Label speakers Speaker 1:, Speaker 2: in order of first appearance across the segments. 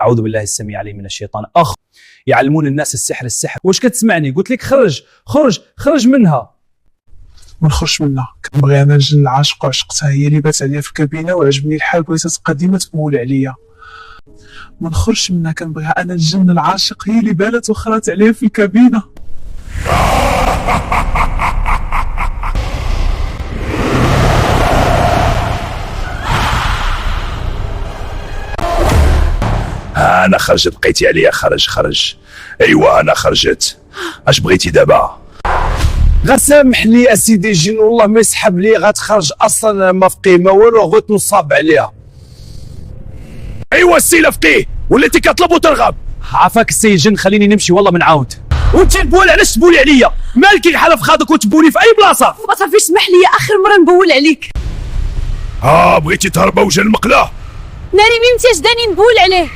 Speaker 1: أعوذ بالله السميع العليم من الشيطان. يعلمون الناس السحر. واش كتسمعني؟ قلت لك خرج منها.
Speaker 2: ما نخرجش منها. كنبغي انا الجن العاشق وعشقتها، هي اللي بات عليا في الكابينه وعجبني الحال، بغيتها تبقى ديما تمول عليا. ما نخرجش منها، كنبغيها انا الجن العاشق، هي اللي بانت وخرات عليا في الكابينه.
Speaker 3: انا خرجت، بقيتي عليا. خرج. ايوا انا خرجت. اش بغيتي دابا؟
Speaker 4: غسامحني اسيدي جن، والله ما يسحب لي، غتخرج اصلا ما فقيه ما والو، غوت نصاب عليها.
Speaker 3: ايوا السي فقيه، وليتي كطلب وترغب.
Speaker 1: عافاك السيد جن، خليني نمشي والله منعاود.
Speaker 3: وانت تبول علاش تبولي عليا؟ مالك حلف خاضك وتبولي في اي بلاصه؟
Speaker 5: ما تعرفيش، سمح لي اخر مره نبول عليك.
Speaker 3: بغيتي تهربا وجه المقله؟
Speaker 5: ناري ميمتي اش داني نبول عليه.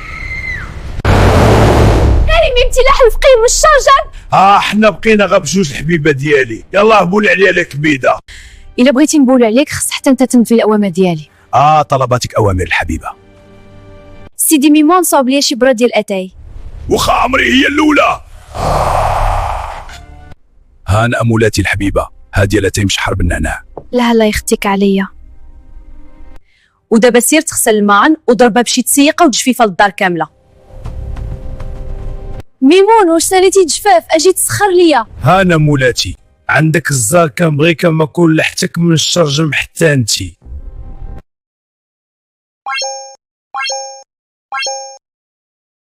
Speaker 5: ناري ميمتي لا حلفقيه من الشجر.
Speaker 3: حنا بقينا غا بجوج الحبيبه ديالي. يلاه بولي عليا لك بيده.
Speaker 5: الا بغيتي نبول عليك خص حتى انت تنفي الاوامر ديالي.
Speaker 3: طلباتك اوامر الحبيبه.
Speaker 5: سيدي ميمون صاوب ليا شي برا ديال اتاي.
Speaker 3: وخا عمري هي الاولى. هان امولاتي الحبيبه، هادي لا تيمش حرب النعناع.
Speaker 5: لا الله يختيك عليا. ودابا سير تغسل الماعن وضربها بشي تسيقه وتجفيفه للدار كامله. ميمون واش ساليتي جفاف؟ اجي تسخر ليا.
Speaker 4: هانا مولاتي، عندك الزار، كنبغي كما كون لحتك من الشرجم حتى انتي.